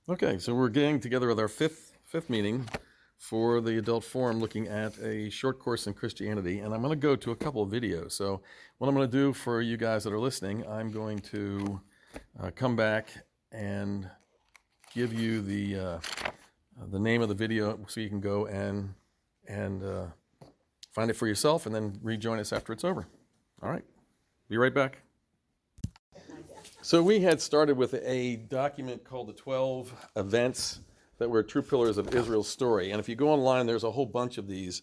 Okay, so we're getting together with our fifth meeting for the adult forum, looking at a short course in Christianity, and I'm going to go to a couple of videos. So what I'm going to do for you guys that are listening, I'm going to come back and give you the name of the video so you can go and find it for yourself, and then rejoin us after it's over. All right, be right back. So we had started with a document called the 12 Events that were true pillars of Israel's story. And if you go online, there's a whole bunch of these,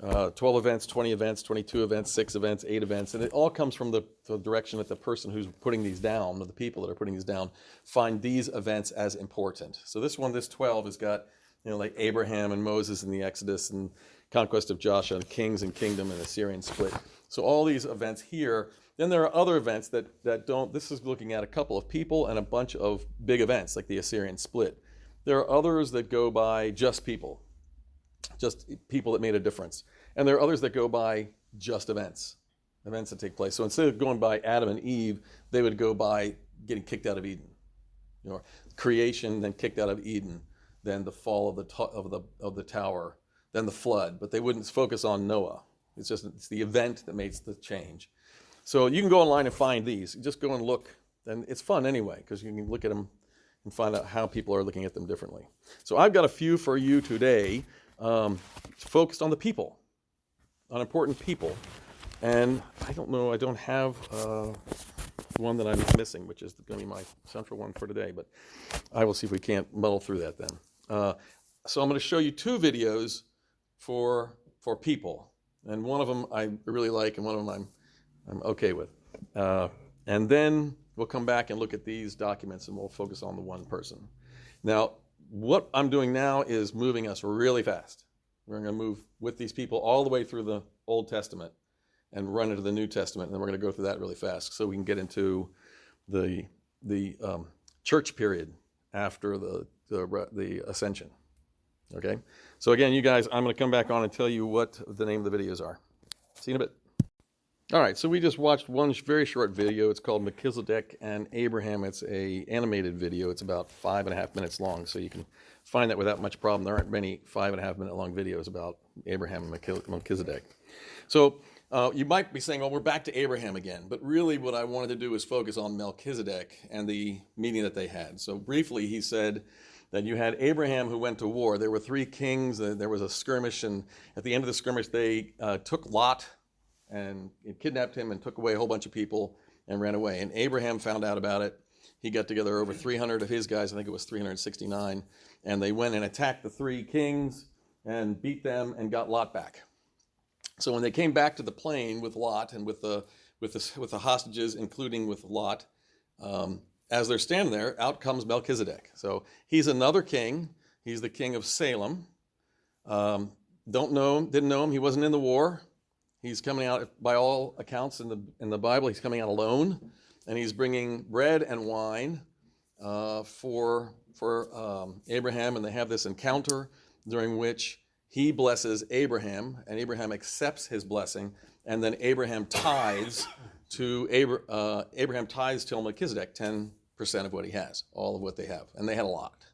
12 events, 20 events, 22 events, 6 events, 8 events. And it all comes from the direction that the person who's putting these down, or the people that are putting these down, find these events as important. So this 12 has got, like Abraham and Moses and the Exodus and conquest of Joshua and kings and kingdom and Assyrian split. So all these events here. Then there are other events that don't. This is looking at a couple of people and a bunch of big events like the Assyrian split. There are others that go by just people that made a difference. And there are others that go by just events that take place. So instead of going by Adam and Eve, they would go by getting kicked out of Eden. Creation, then kicked out of Eden, then the fall of the tower, then the flood. But they wouldn't focus on Noah. It's the event that makes the change. So you can go online and find these. Just go and look. And it's fun anyway, because you can look at them and find out how people are looking at them differently. So I've got a few for you today, focused on the people, on important people. And I don't have one that I'm missing, which is going to be my central one for today. But I will see if we can't muddle through that then. So I'm going to show you 2 videos for people. And one of them I really like, and one of them I'm okay with. And then we'll come back and look at these documents, and we'll focus on the one person. Now, what I'm doing now is moving us really fast. We're going to move with these people all the way through the Old Testament and run into the New Testament, and then we're going to go through that really fast so we can get into the church period after the ascension. Okay? So again, you guys, I'm going to come back on and tell you what the name of the videos are. See you in a bit. All right, so we just watched one very short video. It's called Melchizedek and Abraham. It's an animated video. It's about 5.5 minutes long, so you can find that without much problem. There aren't many 5.5 minute long videos about Abraham and Melchizedek. So you might be saying, well, we're back to Abraham again. But really what I wanted to do is focus on Melchizedek and the meeting that they had. So briefly, he said that you had Abraham who went to war. There were 3 kings. There was a skirmish, and at the end of the skirmish, they took Lot, and it kidnapped him and took away a whole bunch of people and ran away. And Abraham found out about it. He got together over 300 of his guys, I think it was 369, and they went and attacked the 3 kings and beat them and got Lot back. So when they came back to the plain with Lot and with the hostages, including with Lot, as they're standing there, out comes Melchizedek. So he's another king. He's the king of Salem. Didn't know him. He wasn't in the war. He's coming out, by all accounts in the Bible, he's coming out alone, and he's bringing bread and wine for Abraham, and they have this encounter during which he blesses Abraham, and Abraham accepts his blessing, and then Abraham tithes to Melchizedek 10% of what he has, all of what they have, and they had a lot.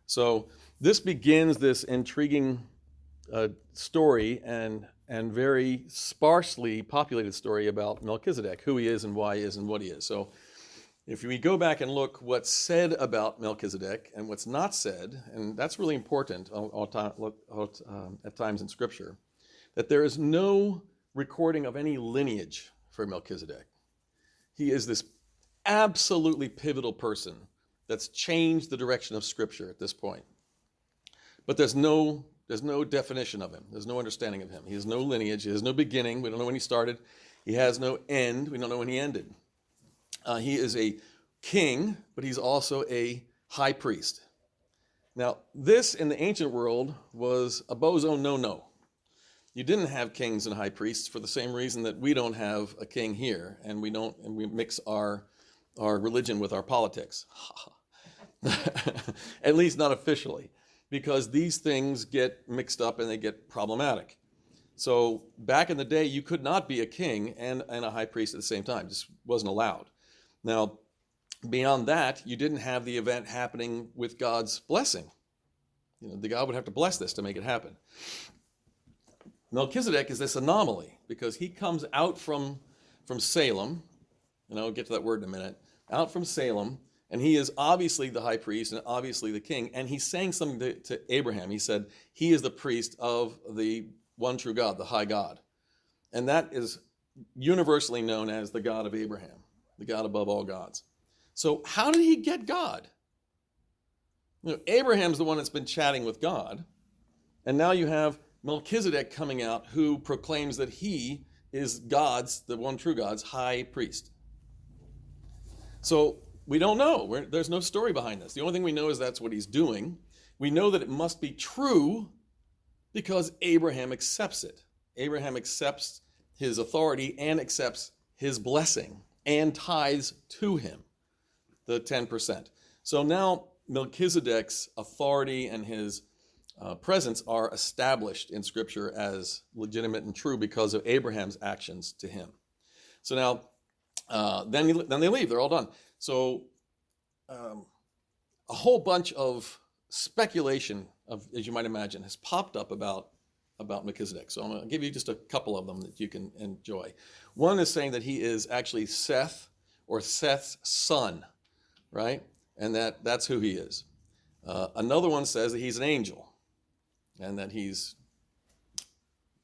So this begins this intriguing story and very sparsely populated story about Melchizedek, who he is and why he is and what he is. So if we go back and look what's said about Melchizedek and what's not said, and that's really important at times in Scripture, that there is no recording of any lineage for Melchizedek. He is this absolutely pivotal person that's changed the direction of Scripture at this point. But there's no definition of him. There's no understanding of him. He has no lineage. He has no beginning. We don't know when he started. He has no end. We don't know when he ended. He is a king, but he's also a high priest. Now, this in the ancient world was a bozo no-no. You didn't have kings and high priests for the same reason that we don't have a king here, and we mix our religion with our politics. At least not officially, because these things get mixed up and they get problematic. So back in the day, you could not be a king and a high priest at the same time. It just wasn't allowed. Now, beyond that, you didn't have the event happening with God's blessing. The God would have to bless this to make it happen. Melchizedek is this anomaly because he comes out from Salem, and I'll get to that word in a minute, out from Salem, and he is obviously the high priest and obviously the king, and he's saying something to Abraham. He said, he is the priest of the one true God, the high God. And that is universally known as the God of Abraham, the God above all gods. So how did he get God? Abraham's the one that's been chatting with God, and now you have Melchizedek coming out who proclaims that he is God's, the one true God's, high priest. So we don't know. There's no story behind this. The only thing we know is that's what he's doing. We know that it must be true because Abraham accepts it. Abraham accepts his authority and accepts his blessing and tithes to him the 10%. So now Melchizedek's authority and his presence are established in Scripture as legitimate and true because of Abraham's actions to him. So now, then they leave. They're all done. So a whole bunch of speculation, as you might imagine, has popped up about Melchizedek. So I'm going to give you just a couple of them that you can enjoy. One is saying that he is actually Seth or Seth's son, right? And that's who he is. Another one says that he's an angel and that he's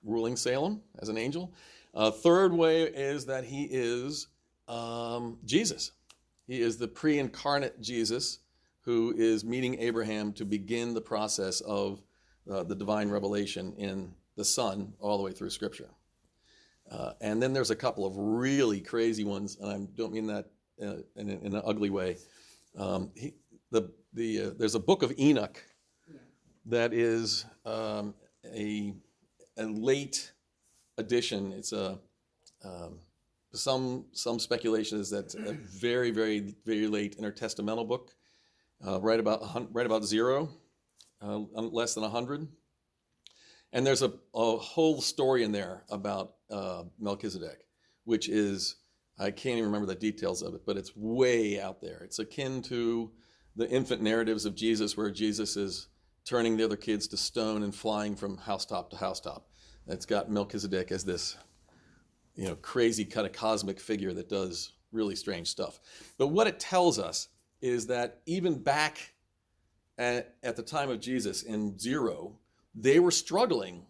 ruling Salem as an angel. Third way is that he is Jesus. He is the pre-incarnate Jesus who is meeting Abraham to begin the process of the divine revelation in the Son all the way through Scripture. And then there's a couple of really crazy ones, and I don't mean that in an ugly way. There's a book of Enoch that is a late addition. It's some speculation is that a very, very, very late intertestamental book, right about zero, less than 100. And there's a whole story in there about Melchizedek, which is, I can't even remember the details of it, but it's way out there. It's akin to the infant narratives of Jesus, where Jesus is turning the other kids to stone and flying from housetop to housetop. It's got Melchizedek as this, crazy kind of cosmic figure that does really strange stuff. But what it tells us is that even back at the time of Jesus in zero, they were struggling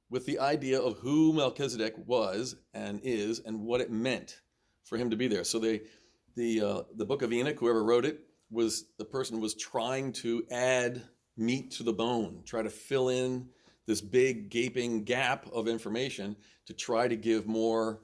with the idea of who Melchizedek was and is and what it meant for him to be there. So the book of Enoch, whoever wrote it, the person was trying to add meat to the bone, try to fill in this big gaping gap of information to try to give more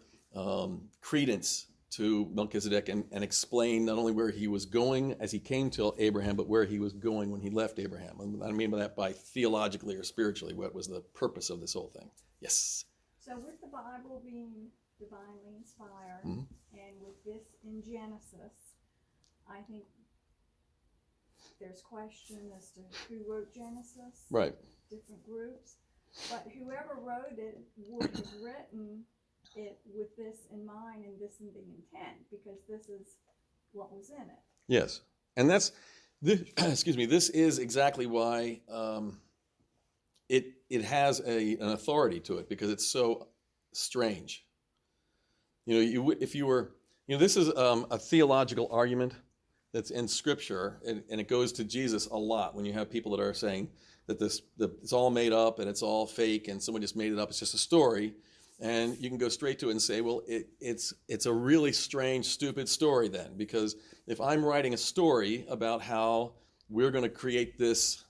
credence to Melchizedek and explain not only where he was going as he came to Abraham, but where he was going when he left Abraham. And I mean by that by theologically or spiritually, what was the purpose of this whole thing? Yes? So with the Bible being divinely inspired, and with this in Genesis, I think there's question as to who wrote Genesis. Right. Different groups. But whoever wrote it would have written it with this in mind and this in the intent, because this is what was in it. Yes. And this is exactly why it has an authority to it, because it's so strange. This is a theological argument that's in Scripture, and it goes to Jesus a lot when you have people that are saying that it's all made up and it's all fake and someone just made it up, it's just a story. And you can go straight to it and say, well, it's a really strange, stupid story then, because if I'm writing a story about how we're going to create this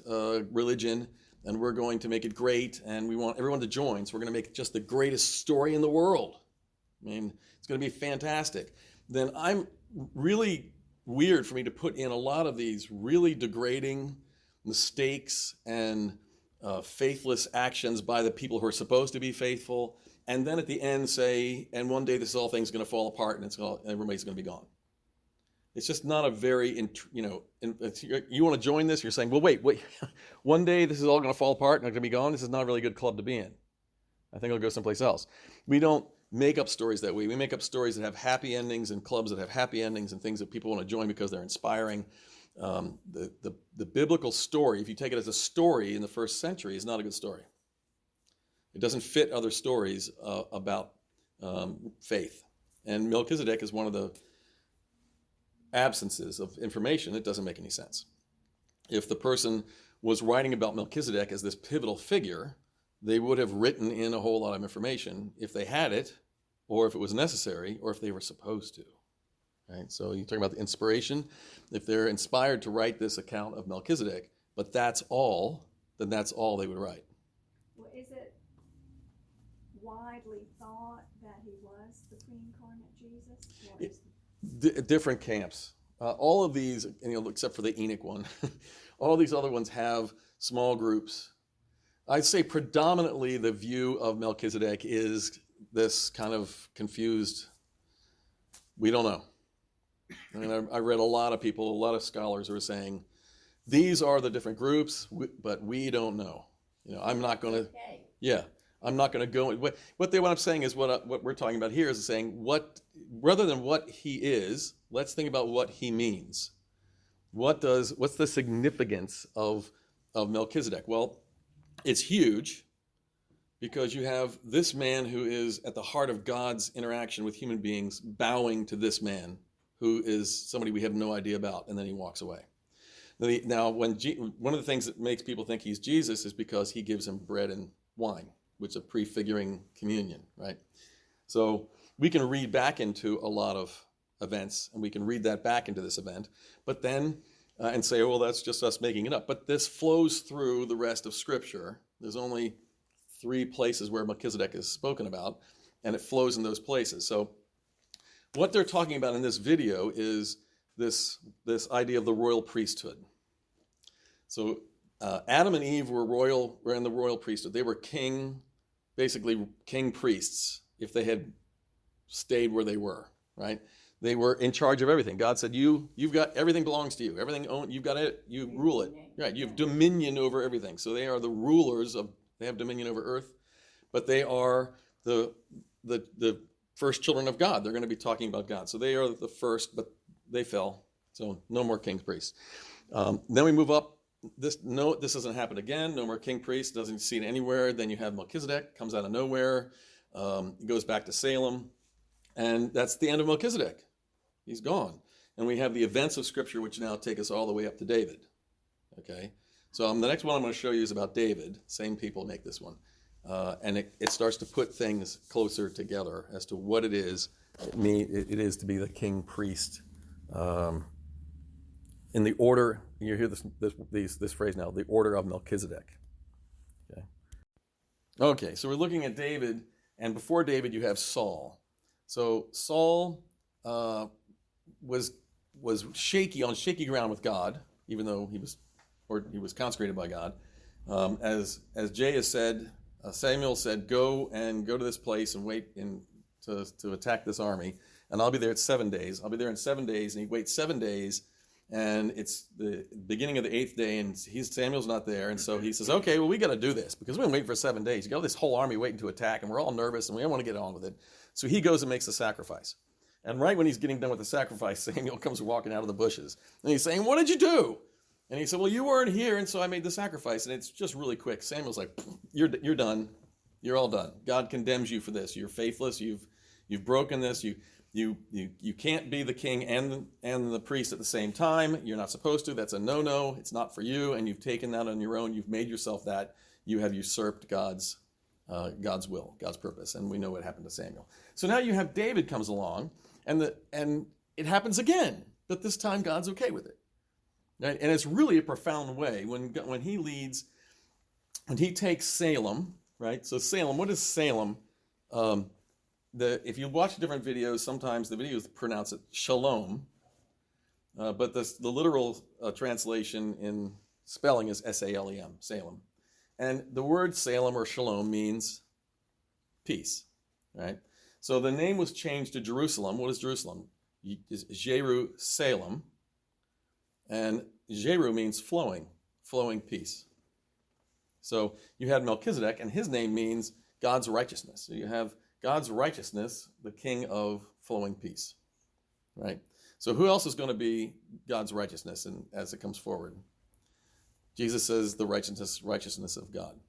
religion and we're going to make it great and we want everyone to join, so we're going to make it just the greatest story in the world. I mean, it's going to be fantastic. Then I'm really weird for me to put in a lot of these really degrading mistakes and faithless actions by the people who are supposed to be faithful, and then at the end say, and one day this whole thing's going to fall apart and everybody's going to be gone. It's just not a very, you want to join this, you're saying, well, wait, one day this is all going to fall apart and it's going to be gone. This is not a really good club to be in. I think I'll go someplace else. We don't make up stories that way. We make up stories that have happy endings and clubs that have happy endings and things that people want to join because they're inspiring. The biblical story, if you take it as a story in the first century, is not a good story. It doesn't fit other stories about faith. And Melchizedek is one of the absences of information that doesn't make any sense. If the person was writing about Melchizedek as this pivotal figure, they would have written in a whole lot of information if they had it, or if it was necessary, or if they were supposed to. Right? So you're talking about the inspiration. If they're inspired to write this account of Melchizedek, but that's all, then that's all they would write. Well, is it widely thought that he was the pre-incarnate Jesus? Different camps. All of these, except for the Enoch one, all these other ones have small groups. I'd say predominantly the view of Melchizedek is this kind of confused, we don't know. I mean, I read a lot of people, a lot of scholars who are saying, these are the different groups, but we don't know. I'm not going to, I'm not going to go. What I'm saying is what we're talking about here is saying rather than what he is, let's think about what he means. What's the significance of Melchizedek? Well, it's huge because you have this man who is at the heart of God's interaction with human beings, bowing to this man who is somebody we have no idea about, and then he walks away. Now, one of the things that makes people think he's Jesus is because he gives him bread and wine, which is a prefiguring communion, right? So we can read back into a lot of events, and we can read that back into this event, but then and say, oh, well, that's just us making it up. But this flows through the rest of Scripture. There's only 3 places where Melchizedek is spoken about, and it flows in those places. So what they're talking about in this video is this idea of the royal priesthood. So Adam and Eve were in the royal priesthood. They were basically king priests if they had stayed where they were, right? They were in charge of everything. God said, you've got, everything belongs to you. Everything you've got it, you rule it. Right, you have dominion over everything. So they are the rulers they have dominion over earth, but they are the first children of God. They're going to be talking about God. So they are the first, but they fell. So no more king priests. Then we move up. This doesn't happen again. No more king priest. Doesn't see it anywhere. Then you have Melchizedek, comes out of nowhere. He goes back to Salem. And that's the end of Melchizedek. He's gone. And we have the events of Scripture, which now take us all the way up to David. Okay? So the next one I'm going to show you is about David. Same people make this one. And it starts to put things closer together as to what it is it is to be the king priest. In the order, you hear this phrase now, the order of Melchizedek. Okay, so we're looking at David, and before David you have Saul. So Saul was shaky on shaky ground with God, even though he was consecrated by God. As Jay has said, Samuel said, go to this place and wait to attack this army, and I'll be there at 7 days. I'll be there in 7 days, and he waits 7 days, and it's the beginning of the 8th day, and Samuel's not there, and so he says, okay, well, we got to do this because we've been waiting for 7 days. You got this whole army waiting to attack, and we're all nervous, and we don't want to get on with it. So he goes and makes the sacrifice. And right when he's getting done with the sacrifice, Samuel comes walking out of the bushes. And he's saying, what did you do? And he said, well, you weren't here, and so I made the sacrifice. And it's just really quick. Samuel's like, you're done. You're all done. God condemns you for this. You're faithless. You've broken this. You can't be the king and the priest at the same time. You're not supposed to. That's a no-no. It's not for you. And you've taken that on your own. You've made yourself that. You have usurped God's will, God's purpose, and we know what happened to Samuel. So now you have David comes along, and it happens again, but this time God's okay with it, right? And it's really a profound way when he takes Salem, right? So Salem, what is Salem? If you watch different videos, sometimes the videos pronounce it Shalom, but the literal translation in spelling is S-A-L-E-M, Salem. And the word Salem or Shalom means peace, right? So the name was changed to Jerusalem. What is Jerusalem? Jerusalem. And Jeru means flowing peace. So you had Melchizedek, and his name means God's righteousness. So you have God's righteousness, the king of flowing peace, right? So who else is going to be God's righteousness and as it comes forward? Jesus says the righteousness of God.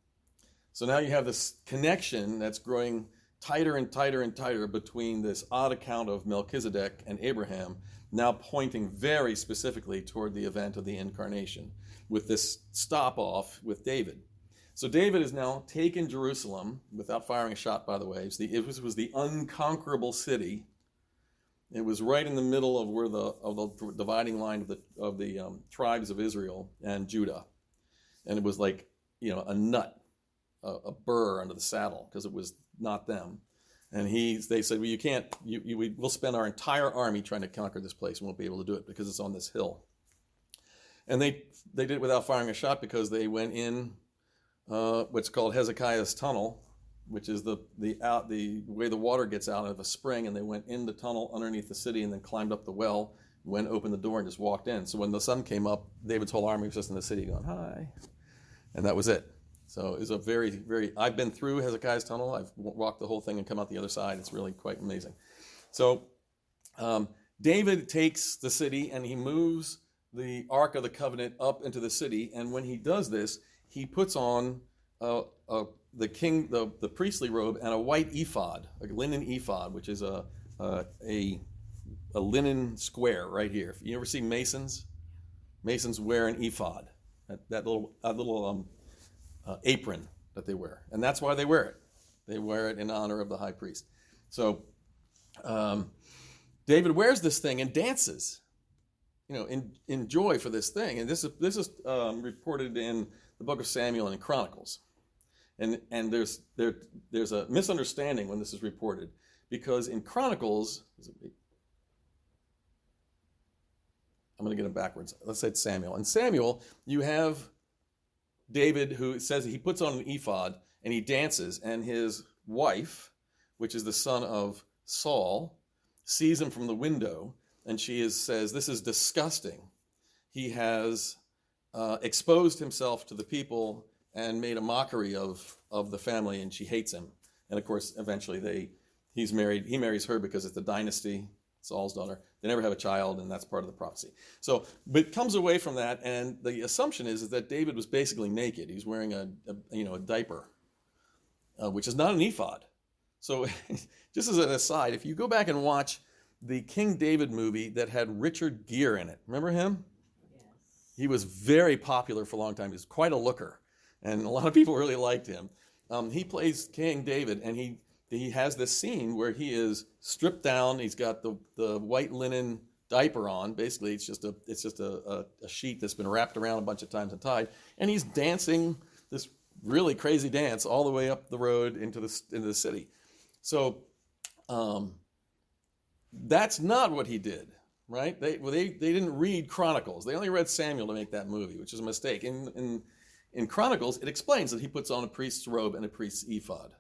So now you have this connection that's growing tighter and tighter and tighter between this odd account of Melchizedek and Abraham, now pointing very specifically toward the event of the incarnation, with this stop off with David. So David has now taken Jerusalem without firing a shot, by the way. It was the unconquerable city. It was right in the middle of where the dividing line of the tribes of Israel and Judah, and it was like a nut, a burr under the saddle, because it was not them. And they said, well, you can't. We'll spend our entire army trying to conquer this place, and won't be able to do it because it's on this hill. And they did it without firing a shot because they went in what's called Hezekiah's tunnel, which is the way the water gets out of a spring, and they went in the tunnel underneath the city and then climbed up the well, went, opened the door, and just walked in. So when the sun came up, David's whole army was just in the city going, hi. And that was it. So it was a very, very, I've been through Hezekiah's tunnel. I've walked the whole thing and come out the other side. It's really quite amazing. So David takes the city and he moves the Ark of the Covenant up into the city. And when he does this, he puts on the priestly robe and a white ephod, a linen ephod, which is a linen square right here. You ever see Masons? Masons wear an ephod, that little apron that they wear, and that's why they wear it. They wear it in honor of the high priest. So David wears this thing and dances, in joy for this thing. And this is reported in the book of Samuel and in Chronicles. And there's a misunderstanding when this is reported, because in Chronicles, I'm going to get them backwards. Let's say it's Samuel. In Samuel, you have David, who says he puts on an ephod and he dances, and his wife, which is the son of Saul, sees him from the window, and she says, this is disgusting. He has exposed himself to the people and made a mockery of the family, and she hates him. And of course, eventually he marries her because it's the dynasty, Saul's daughter. They never have a child, and that's part of the prophecy. So, but it comes away from that, and the assumption is that David was basically naked. He's wearing a diaper, which is not an ephod. So, just as an aside, if you go back and watch the King David movie that had Richard Gere in it, remember him? Yes. He was very popular for a long time. He was quite a looker, and a lot of people really liked him. He plays King David, and he has this scene where he is stripped down. He's got the white linen diaper on. Basically, it's just a sheet that's been wrapped around a bunch of times and tied, and he's dancing this really crazy dance all the way up the road into the city. So that's not what he did, right? They didn't read Chronicles. They only read Samuel to make that movie, which is a mistake. In Chronicles, it explains that he puts on a priest's robe and a priest's ephod.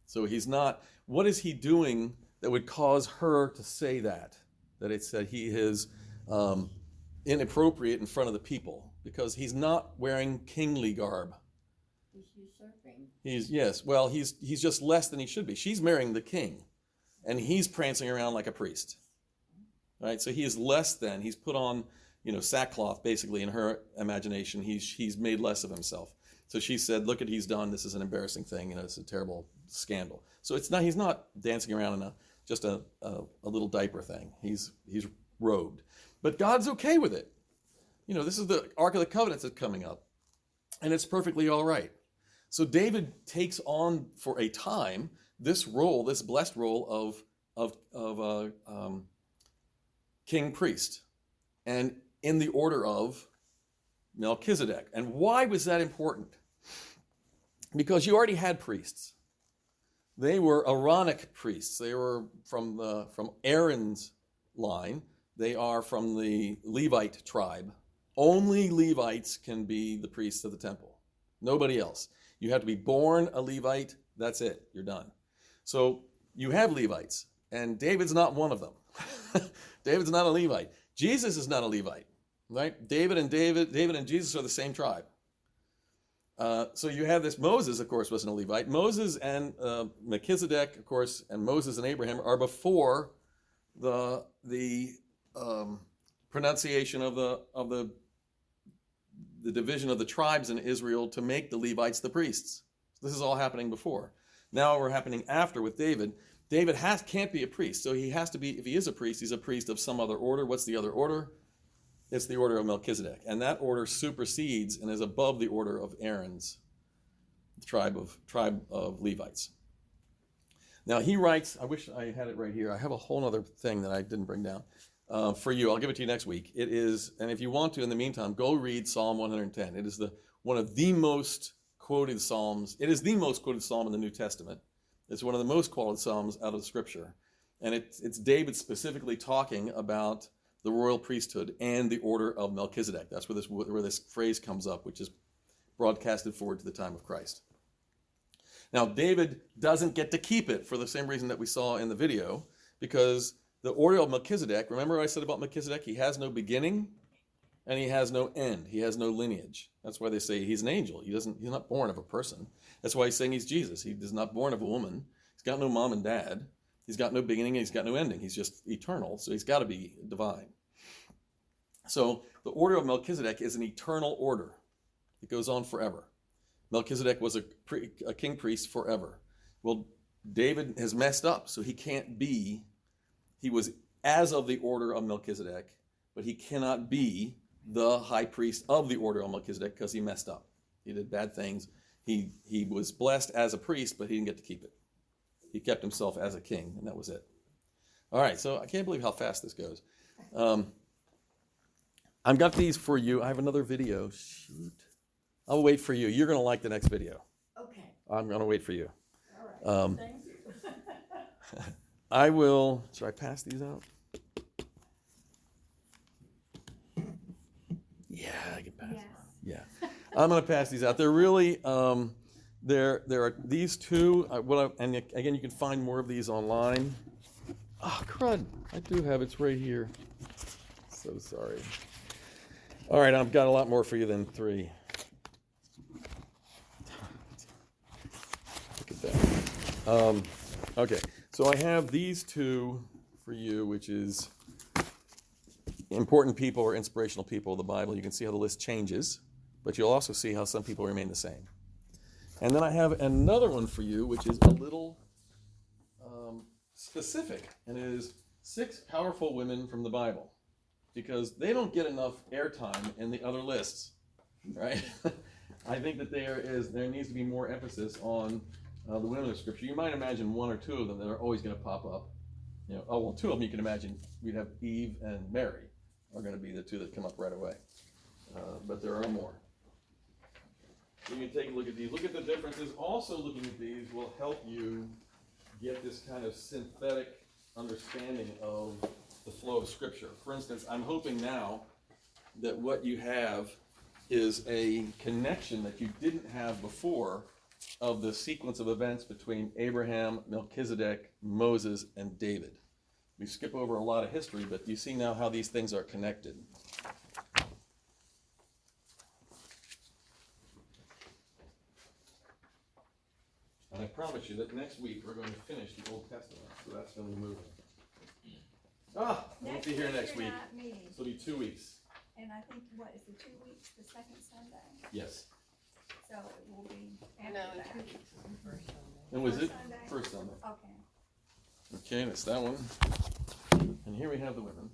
So he's not, what is he doing that would cause her to say that it's that he is inappropriate in front of the people? Because he's not wearing kingly garb. He's usurping. He's just less than he should be. She's marrying the king, and he's prancing around like a priest. Right? So he is less than, he's put on, sackcloth, basically, in her imagination. He's made less of himself. So she said, look at what he's done. This is an embarrassing thing. It's a terrible scandal. So he's not dancing around in just a little diaper thing. He's robed. But God's okay with it. This is the Ark of the Covenant that's coming up, and it's perfectly all right. So David takes on for a time this blessed role of king priest, and in the order of Melchizedek. And why was that important? Because you already had priests. They were Aaronic priests. They were from Aaron's line. They are from the Levite tribe. Only Levites can be the priests of the temple. Nobody else. You have to be born a Levite. That's it. You're done. So you have Levites, and David's not one of them. David's not a Levite. Jesus is not a Levite. Right? David and Jesus are the same tribe. So you have this. Moses, of course, wasn't a Levite. Moses and Melchizedek, of course, and Moses and Abraham are before the pronunciation of the division of the tribes in Israel to make the Levites the priests. This is all happening before. Now we're happening after with David. David can't be a priest, so he has to be. If he is a priest, he's a priest of some other order. What's the other order? It's the order of Melchizedek, and that order supersedes and is above the order of Aaron's tribe of Levites. Now he writes. I wish I had it right here. I have a whole other thing that I didn't bring down for you. I'll give it to you next week. It is, and if you want to, in the meantime, go read Psalm 110. It is one of the most quoted psalms. It is the most quoted psalm in the New Testament. It's one of the most quoted psalms out of Scripture, and it's David specifically talking about the royal priesthood and the order of Melchizedek. That's where this phrase comes up, which is broadcasted forward to the time of Christ. Now, David doesn't get to keep it for the same reason that we saw in the video, because the order of Melchizedek, remember what I said about Melchizedek? He has no beginning and he has no end. He has no lineage. That's why they say he's an angel. He's not born of a person. That's why he's saying he's Jesus. He is not born of a woman. He's got no mom and dad. He's got no beginning and he's got no ending. He's just eternal, so he's got to be divine. So the order of Melchizedek is an eternal order. It goes on forever. Melchizedek was a king priest forever. Well, David has messed up, so he can't be. He was as of the order of Melchizedek, but he cannot be the high priest of the order of Melchizedek because he messed up. He did bad things. He was blessed as a priest, but he didn't get to keep it. He kept himself as a king, and that was it. All right, so I can't believe how fast this goes. I've got these for you. I have another video. Shoot. I'll wait for you. You're going to like the next video. Okay. I'm going to wait for you. All right. Thank you. I will. Should I pass these out? Yeah, I can pass them out. Yeah. I'm going to pass these out. They're really, there are these two. And again, you can find more of these online. Oh, crud. I do have it. It's right here. So sorry. All right, I've got a lot more for you than 3. Look at that. Okay, so I have these 2 for you, which is important people or inspirational people of the Bible. You can see how the list changes, but you'll also see how some people remain the same. And then I have another one for you, which is a little specific, and it is 6 powerful women from the Bible, because they don't get enough airtime in the other lists, right? I think that there needs to be more emphasis on the women of Scripture. You might imagine 1 or 2 of them that are always going to pop up. 2 of them you can imagine. We'd have Eve and Mary are going to be the 2 that come up right away. But there are more. You can take a look at these. Look at the differences. Also looking at these will help you get this kind of synthetic understanding of the flow of Scripture. For instance, I'm hoping now that what you have is a connection that you didn't have before of the sequence of events between Abraham, Melchizedek, Moses, and David. We skip over a lot of history, but you see now how these things are connected. And I promise you that next week we're going to finish the Old Testament, so that's going to be moving. I won't be here next week. So it'll be 2 weeks. And I think, what, is it 2 weeks, the second Sunday? Yes. So it will be after No, that. 2 weeks on the first Sunday. And was it? Sunday? First Sunday. Okay. Okay, that's that one. And here we have the women.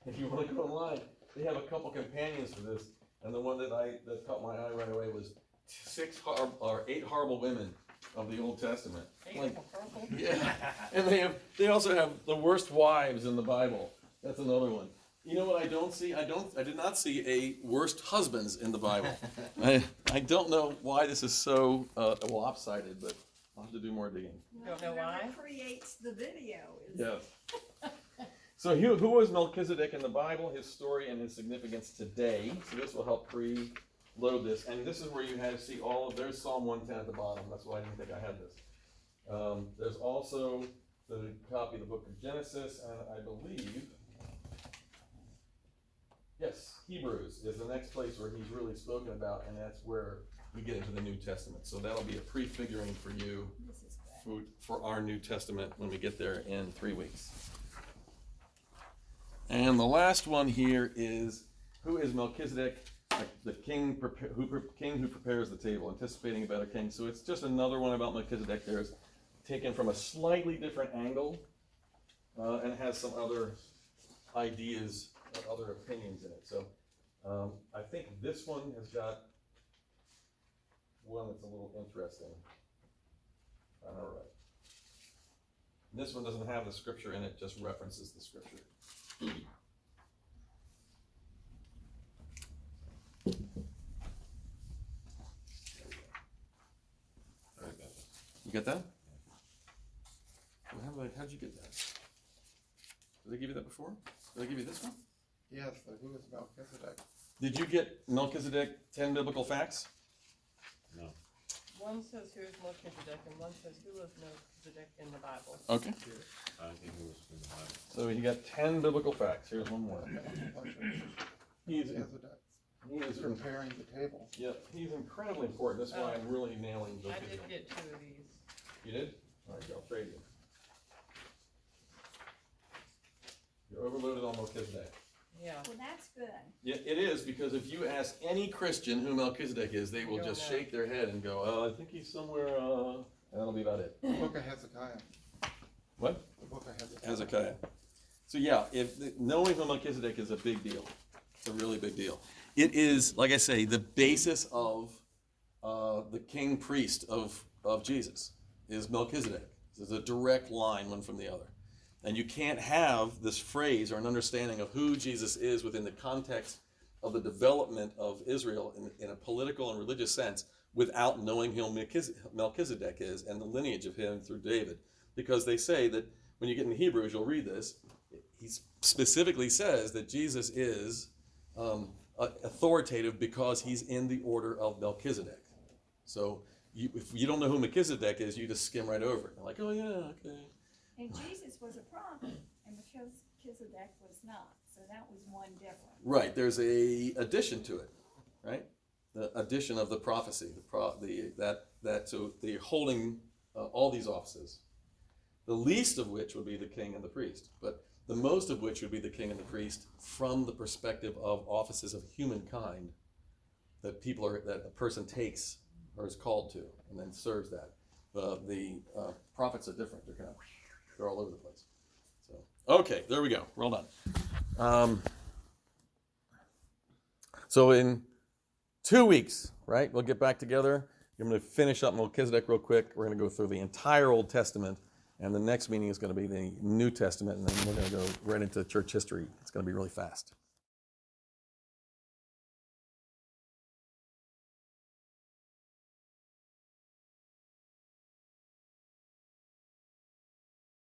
If you want to go online, they have a couple companions for this, and the one that caught my eye right away was 8 horrible women of the Old Testament. Yeah, and they also have the worst wives in the Bible. That's another one. You know what I don't see? I did not see a worst husbands in the Bible. I don't know why this is so lopsided, but I'll have to do more digging. Don't know why? Whoever creates the video is. Yeah. So who was Melchizedek in the Bible, his story and his significance today? So this will help load this, and this is where you have to see all of, there's Psalm 110 at the bottom, that's why I didn't think I had this. There's also the copy of the book of Genesis, and I believe, yes, Hebrews is the next place where he's really spoken about, and that's where we get into the New Testament. So that'll be a prefiguring for you This is good. for our New Testament when we get there in 3 weeks. And the last one here is, who is Melchizedek, the king who prepares the table, anticipating about a king. So it's just another one about Melchizedek. There's taken from a slightly different angle and has some other ideas, other opinions in it. So I think this one has got one that's a little interesting. All right. This one doesn't have the scripture in it, just references the scripture. You get that? How'd you get that? Did they give you that before? Did they give you this one? Yes, so who is Melchizedek? Did you get Melchizedek 10 biblical facts? No. One says who is Melchizedek, and one says who is Melchizedek in the Bible. Okay. I don't think it was in the Bible. So you got 10 biblical facts. Here's one more. He's Preparing the table. Yep, he's incredibly important. That's why I'm really nailing I Melchizedek. did get 2 of these. You did? All right, I'll trade you. You're overloaded on Melchizedek. Yeah. Well, that's good. Yeah, it is, because if you ask any Christian who Melchizedek is, they will Don't just know. shake their head and go, oh, I think he's somewhere, and that'll be about it. The book of Hezekiah. What? The book of Hezekiah. Hezekiah. So yeah, knowing who Melchizedek is a big deal. It's a really big deal. It is, like I say, the basis of the king priest of Jesus is Melchizedek. There's a direct line one from the other. And you can't have this phrase or an understanding of who Jesus is within the context of the development of Israel in a political and religious sense without knowing who Melchizedek is and the lineage of him through David. Because they say that when you get into Hebrews, you'll read this, he specifically says that Jesus is authoritative because he's in the order of Melchizedek. So if you don't know who Melchizedek is, you just skim right over it. You're like, oh yeah, okay. And Jesus was a prophet, and Melchizedek was not. So that was one difference. Right, there's a addition to it, right? The addition of the prophecy, so they're holding all these offices. The least of which would be the king and the priest, but the most of which would be the king and the priest from the perspective of offices of humankind that a person takes or is called to and then serves that. The prophets are different. They're all over the place. So okay, there we go. We're all done. So in 2 weeks, right, we'll get back together. I'm going to finish up Melchizedek real quick. We're going to go through the entire Old Testament, and the next meeting is going to be the New Testament, and then we're going to go right into church history. It's going to be really fast.